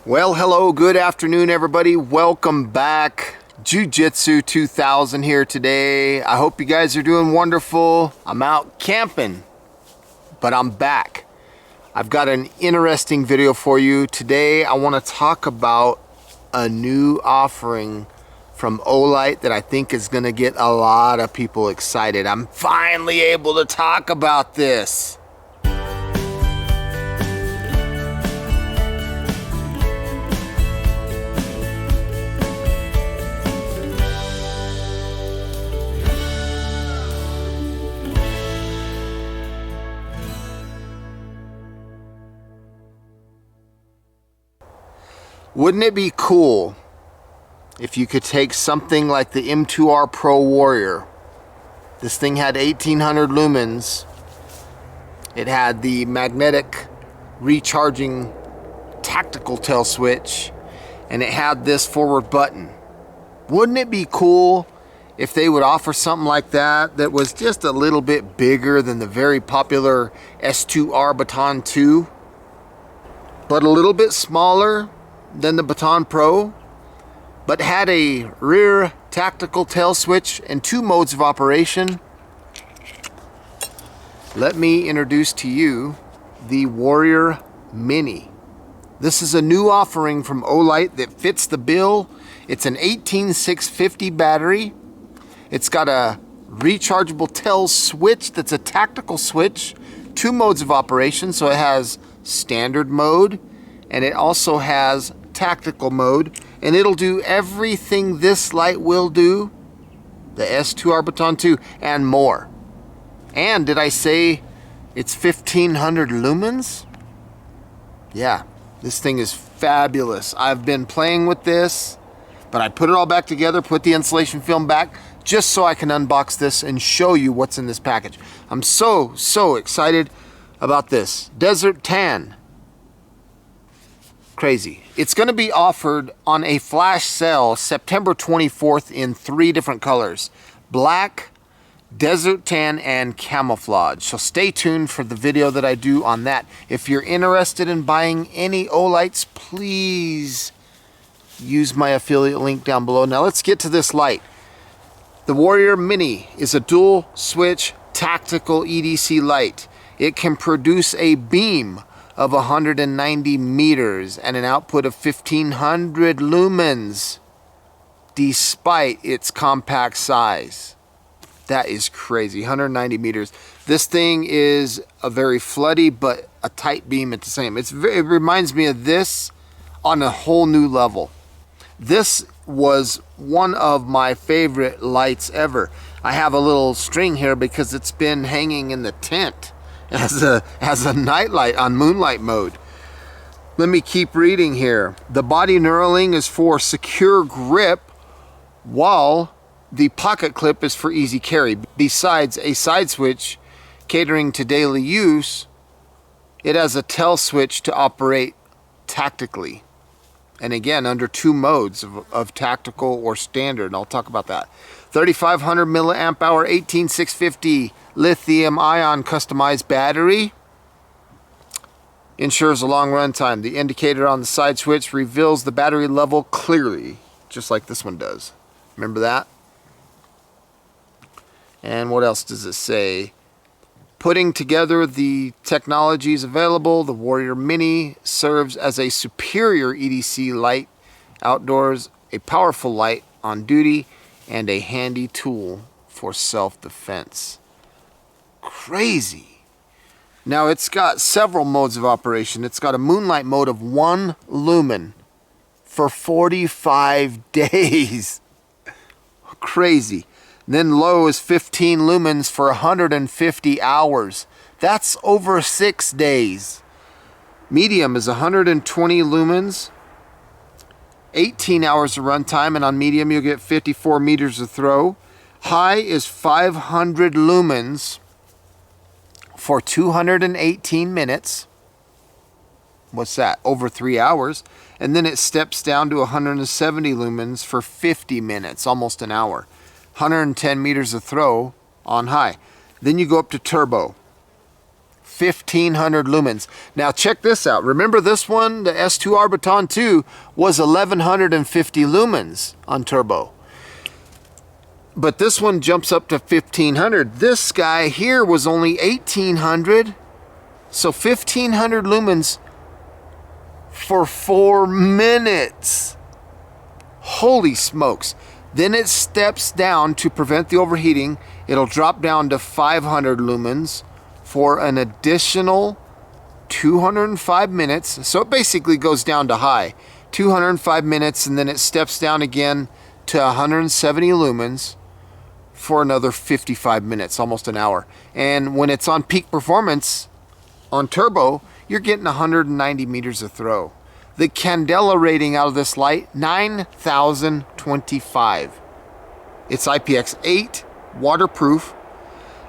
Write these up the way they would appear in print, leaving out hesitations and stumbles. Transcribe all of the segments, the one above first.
Well, hello, good afternoon, everybody. Welcome back. Jiu-Jitsu 2000 here today. I hope you guys are doing wonderful. I'm out camping, but I'm back. I've got an interesting video for you. Today, I want to talk about a new offering from Olight that I think is going to get a lot of people excited. I'm finally able to talk about this. Wouldn't it be cool if you could take something like the M2R Pro Warrior? This thing had 1800 lumens. It had the magnetic recharging tactical tail switch, and it had this forward button. Wouldn't it be cool if they would offer something like that that was just a little bit bigger than the very popular S2R Baton 2, but a little bit smaller than the Baton Pro, but had a rear tactical tail switch and 2 modes of operation? Let me introduce to you the Warrior Mini. This is a new offering from Olight that fits the bill. It's an 18650 battery. It's got a rechargeable tail switch that's a tactical switch, 2 modes of operation, so it has standard mode and it also has tactical mode, and it'll do everything this light will do, the S2R Baton 2, and more. And did I say it's 1500 lumens? Yeah, this thing is fabulous. I've been playing with this, but I put it all back together, put the insulation film back, just so I can unbox this and show you what's in this package. I'm so excited about this. Desert Tan. Crazy. It's going to be offered on a flash sale September 24th in 3 different colors: black, desert tan, and camouflage. So stay tuned for the video that I do on that. If you're interested in buying any Olights, please use my affiliate link down below. Now let's get to this light. The Warrior Mini is a dual switch tactical EDC light. It can produce a beam of 190 meters and an output of 1500 lumens despite its compact size. That is crazy. 190 meters. This thing is a very floody but a tight beam at the same. It reminds me of this on a whole new level. This was one of my favorite lights ever. I have a little string here because it's been hanging in the tent as a nightlight on Moonlight Mode. Let me keep reading here. The body knurling is for secure grip, while the pocket clip is for easy carry. Besides a side switch catering to daily use, it has a tail switch to operate tactically. And again, under 2 modes of tactical or standard. I'll talk about that. 3500 milliamp hour, 18650 lithium ion customized battery. Ensures a long run time. The indicator on the side switch reveals the battery level clearly, just like this one does. Remember that? And what else does it say? Putting together the technologies available, the Warrior Mini serves as a superior EDC light outdoors, a powerful light on duty, and a handy tool for self-defense. Crazy. Now it's got several modes of operation. It's got a Moonlight Mode of 1 lumen for 45 days. Crazy. Then low is 15 lumens for 150 hours. That's over 6 days. Medium is 120 lumens, 18 hours of runtime, and on medium you'll get 54 meters of throw. High is 500 lumens for 218 minutes. What's that? Over 3 hours. And then it steps down to 170 lumens for 50 minutes, almost an hour. 110 meters of throw on high. Then you go up to turbo. 1500 lumens. Now check this out. Remember this one, the S2R Baton 2, was 1150 lumens on turbo. But this one jumps up to 1500. This guy here was only 1800. So 1500 lumens for 4 minutes. Holy smokes. Then it steps down to prevent the overheating. It'll drop down to 500 lumens for an additional 205 minutes. So it basically goes down to high. 205 minutes, and then it steps down again to 170 lumens for another 55 minutes, almost an hour. And when it's on peak performance on turbo, you're getting 190 meters of throw. The candela rating out of this light, 9,025. It's IPX8, waterproof,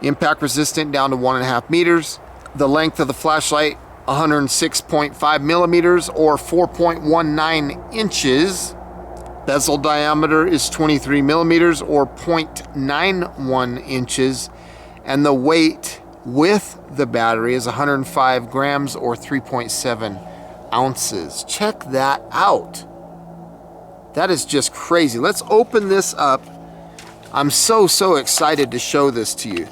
impact resistant down to 1.5 meters. The length of the flashlight, 106.5 millimeters or 4.19 inches. Bezel diameter is 23 millimeters or 0.91 inches. And the weight with the battery is 105 grams or 3.7 ounces. Check that out. That is just crazy. Let's open this up. I'm so excited to show this to you.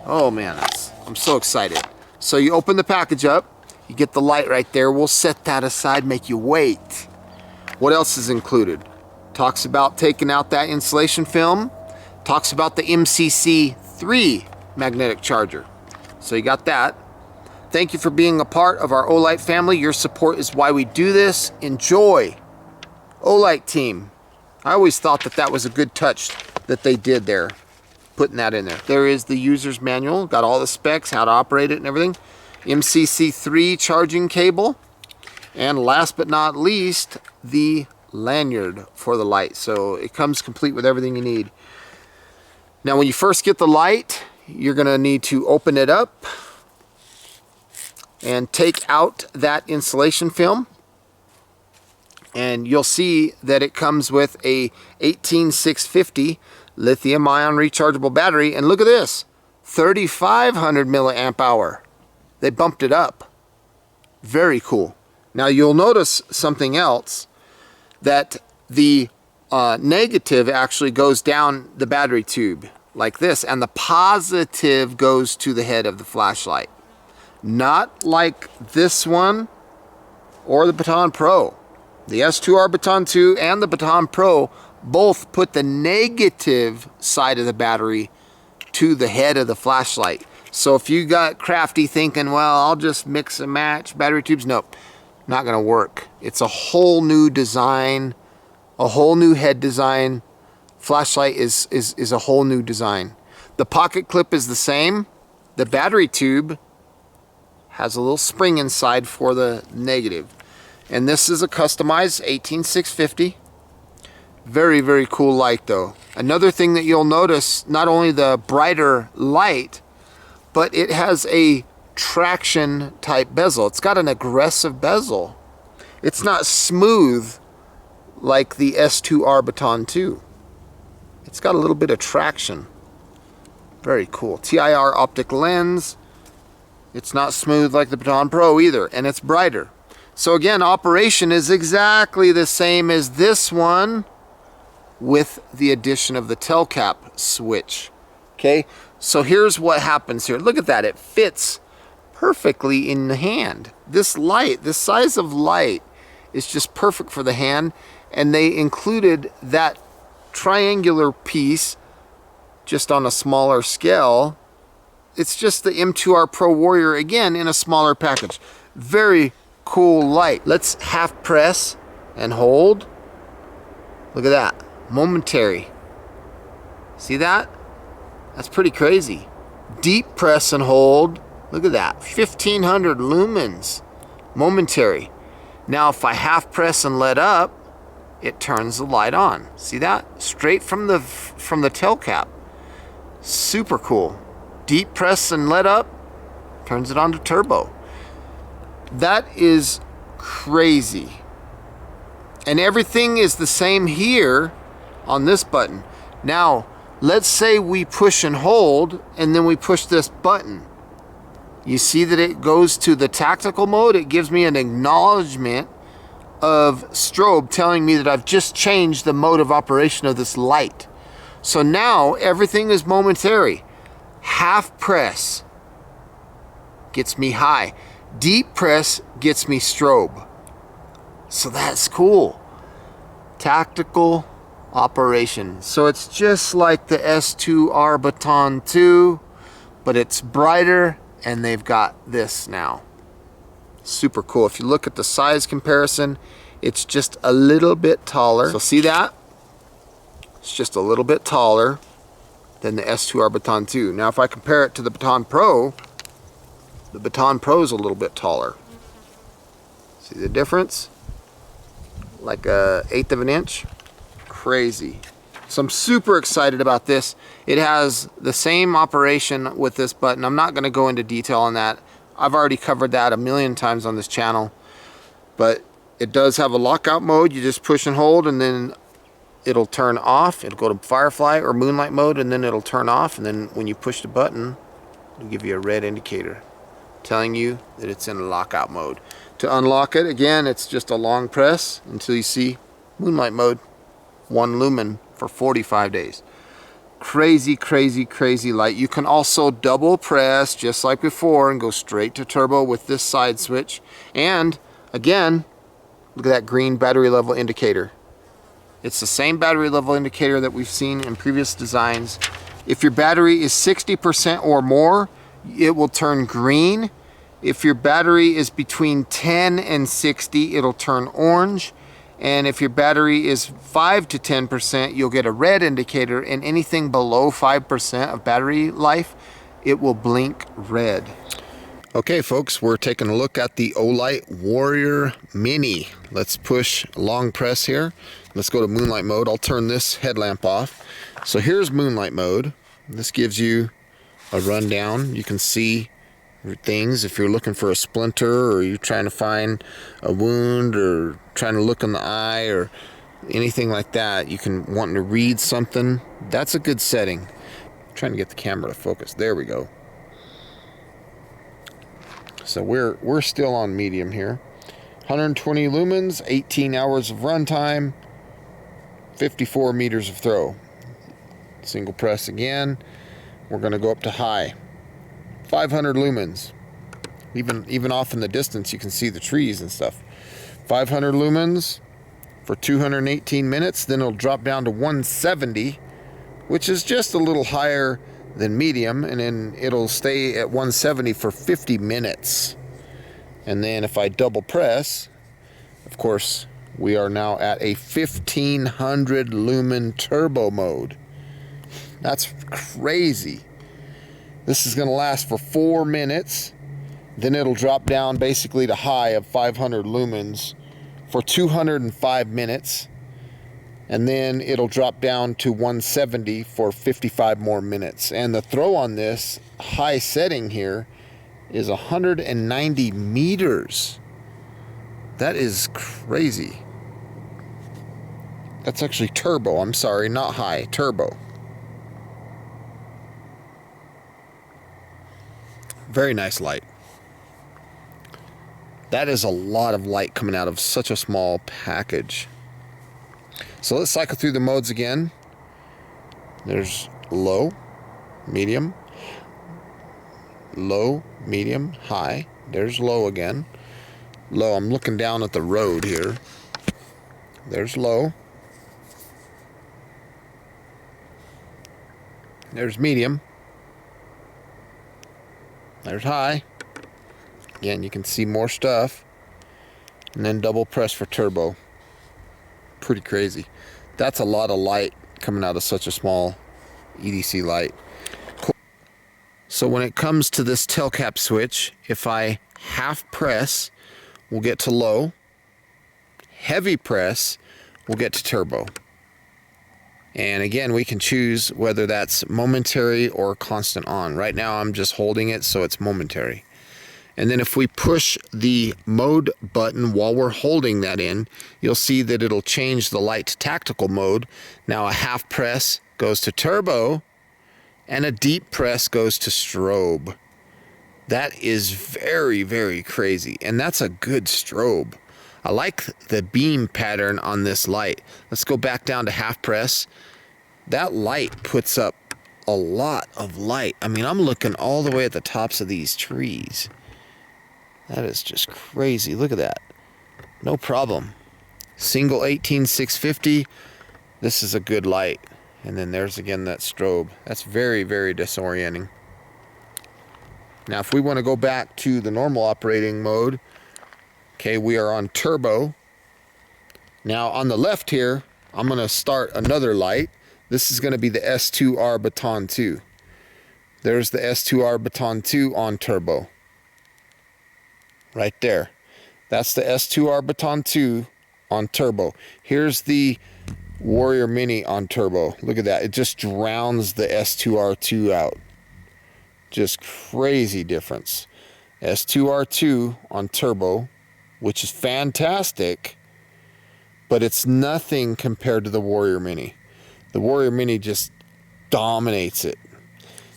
Oh man, I'm so excited. So you open the package up, you get the light right there. We'll set that aside, make you wait. What else is included? Talks about taking out that insulation film. Talks about the MCC3 magnetic charger. So you got that. Thank you for being a part of our Olight family. Your support is why we do this. Enjoy. Olight team. I always thought that that was a good touch that they did there, putting that in there. There is the user's manual, got all the specs, how to operate it and everything. MCC3 charging cable. And last but not least, the lanyard for the light. So it comes complete with everything you need. Now when you first get the light, you're gonna need to open it up and take out that insulation film. And you'll see that it comes with a 18650 lithium ion rechargeable battery. And look at this, 3500 milliamp hour. They bumped it up. Very cool. Now you'll notice something else, that the negative actually goes down the battery tube like this, and the positive goes to the head of the flashlight. Not like this one or the Baton Pro. The S2R Baton 2 and the Baton Pro both put the negative side of the battery to the head of the flashlight. So if you got crafty thinking, well, I'll just mix and match battery tubes, nope, not gonna work. It's a whole new design, a whole new head design. Flashlight is a whole new design. The pocket clip is the same. The battery tube has a little spring inside for the negative. And this is a customized 18650. Very cool light though. Another thing that you'll notice, not only the brighter light, but it has a traction type bezel. It's got an aggressive bezel. It's not smooth like the S2R Baton 2. It's got a little bit of traction. Very cool. TIR optic lens. It's not smooth like the Baton Pro either, and it's brighter. So again, operation is exactly the same as this one with the addition of the tail cap switch. Okay, so here's what happens here. Look at that, it fits perfectly in the hand. This light, this size of light is just perfect for the hand, and they included that triangular piece just on a smaller scale. It's just the M2R Pro Warrior again in a smaller package. Very cool light. Let's half press and hold. Look at that, momentary. See that? That's pretty crazy. Deep press and hold. Look at that, 1500 lumens, momentary. Now if I half press and let up, it turns the light on. See that? Straight from the tail cap. Super cool. Deep press and let up, turns it on to turbo. That is crazy. And everything is the same here on this button. Now, let's say we push and hold, and then we push this button. You see that it goes to the tactical mode. It gives me an acknowledgement of strobe telling me that I've just changed the mode of operation of this light. So now everything is momentary. Half press gets me high. Deep press gets me strobe. So that's cool. Tactical operation. So it's just like the S2R Baton 2, but it's brighter, and they've got this now. Super cool. If you look at the size comparison, it's just a little bit taller. So see that? It's just a little bit taller than the S2R Baton 2. Now if I compare it to the Baton Pro, the Baton Pro is a little bit taller. See the difference? Like 1/8 of an inch. Crazy. So I'm super excited about this. It has the same operation with this button. I'm not going to go into detail on that. I've already covered that a million times on this channel. But it does have a lockout mode. You just push and hold, and then it'll turn off. It'll go to Firefly or Moonlight mode, and then it'll turn off. And then when you push the button, it'll give you a red indicator telling you that it's in lockout mode. To unlock it, again, it's just a long press until you see Moonlight mode. 1 lumen for 45 days. Crazy, crazy, crazy light. You can also double press just like before and go straight to turbo with this side switch. And again, look at that green battery level indicator. It's the same battery level indicator that we've seen in previous designs. If your battery is 60% or more, it will turn green. If your battery is between 10 and 60, it'll turn orange. And if your battery is 5 to 10%, you'll get a red indicator, and anything below 5% of battery life, it will blink red. Okay folks, we're taking a look at the Olight Warrior Mini. Let's push long press here. Let's go to Moonlight mode. I'll turn this headlamp off. So here's Moonlight mode. This gives you a rundown. You can see things if you're looking for a splinter, or you're trying to find a wound, or trying to look in the eye, or anything like that. You can want to read something. That's a good setting. I'm trying to get the camera to focus. There we go. So we're still on medium here. 120 lumens, 18 hours of runtime, 54 meters of throw. Single press again. We're going to go up to high. 500 lumens. Even off in the distance you can see the trees and stuff. 500 lumens for 218 minutes. Then it'll drop down to 170, which is just a little higher than medium, and then it'll stay at 170 for 50 minutes. And then if I double press, of course, we are now at a 1500 lumen turbo mode. That's crazy. This is going to last for 4 minutes. Then it'll drop down basically to high of 500 lumens for 205 minutes. And then it'll drop down to 170 for 55 more minutes. And the throw on this high setting here is 190 meters. That is crazy. That's actually turbo. I'm sorry, not high, turbo. Very nice light. That is a lot of light coming out of such a small package. So let's cycle through the modes again. There's low, medium, low, medium, high. There's low again. Low, I'm looking down at the road here. There's low. There's medium. There's high. Again, you can see more stuff. And then double press for turbo. Pretty crazy. That's a lot of light coming out of such a small EDC light. Cool. So when it comes to this tail cap switch, if I half press, we'll get to low. Heavy press, we'll get to turbo. And again, we can choose whether that's momentary or constant on. Right now I'm just holding it so it's momentary. And then if we push the mode button while we're holding that in, you'll see that it'll change the light to tactical mode. Now a half press goes to turbo, and a deep press goes to strobe. That is very, very crazy. And that's a good strobe. I like the beam pattern on this light. Let's go back down to half press. That light puts up a lot of light. I mean, I'm looking all the way at the tops of these trees. That is just crazy. Look at that. No problem. Single 18650. This is a good light. And then there's again that strobe. That's very, very disorienting. Now, if we want to go back to the normal operating mode, okay, we are on turbo. Now, on the left here, I'm going to start another light. This is going to be the S2R Baton 2. There's the S2R Baton 2 on turbo. Right there. That's the S2R Baton 2 on turbo. Here's the Warrior Mini on turbo. Look at that. It just drowns the S2R2 out. Just crazy difference. S2R2 on turbo, which is fantastic, but it's nothing compared to the Warrior Mini. The Warrior Mini just dominates it.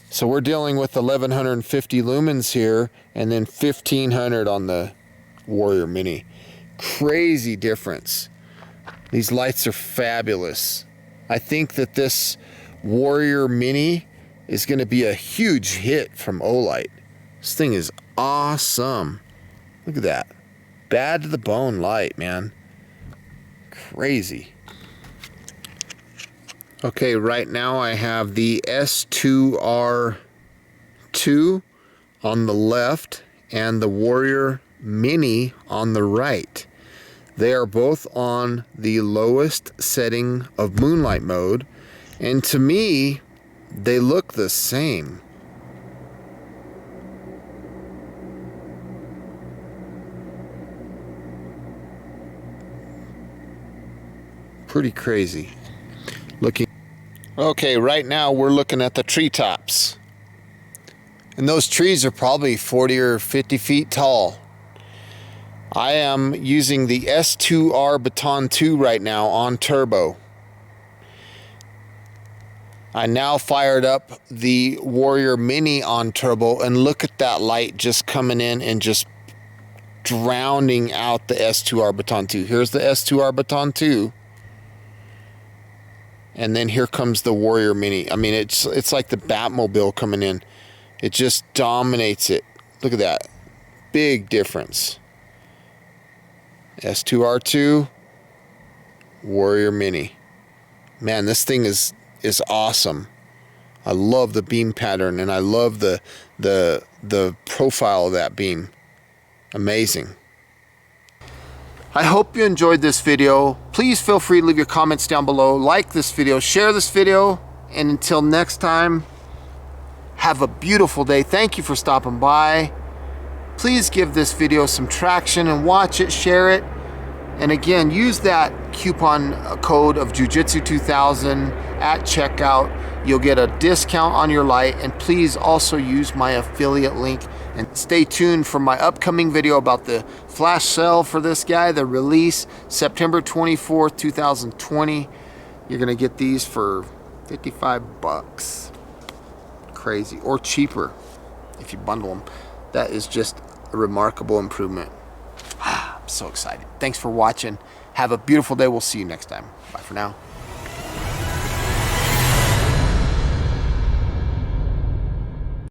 So we're dealing with 1150 lumens here and then 1500 on the Warrior Mini. Crazy difference. These lights are fabulous. I think that this Warrior Mini is going to be a huge hit from Olight. This thing is awesome. Look at that. Bad to the bone light, man. Crazy. Okay, right now I have the S2R2 on the left and the Warrior Mini on the right. They are both on the lowest setting of Moonlight Mode, and to me, they look the same. Pretty crazy. Okay, right now we're looking at the treetops. And those trees are probably 40 or 50 feet tall. I am using the S2R Baton 2 right now on turbo. I now fired up the Warrior Mini on turbo, and look at that light just coming in and just drowning out the S2R Baton 2. Here's the S2R Baton 2. And then here comes the Warrior Mini. I mean, it's like the Batmobile coming in. It just dominates it. Look at that. Big difference. S2R2, Warrior Mini. Man, this thing is awesome. I love the beam pattern, and I love the profile of that beam. Amazing. I hope you enjoyed this video. Please feel free to leave your comments down below. Like this video, share this video, and until next time, have a beautiful day. Thank you for stopping by. Please give this video some traction and watch it, share it. And again, use that coupon code of Jiu-Jitsu2000 at checkout. You'll get a discount on your light, and please also use my affiliate link. And stay tuned for my upcoming video about the flash sale for this guy, the release September 24th, 2020. You're gonna get these for 55 bucks. Crazy, or cheaper if you bundle them. That is just a remarkable improvement. I'm so excited. Thanks for watching. Have a beautiful day. We'll see you next time. Bye for now.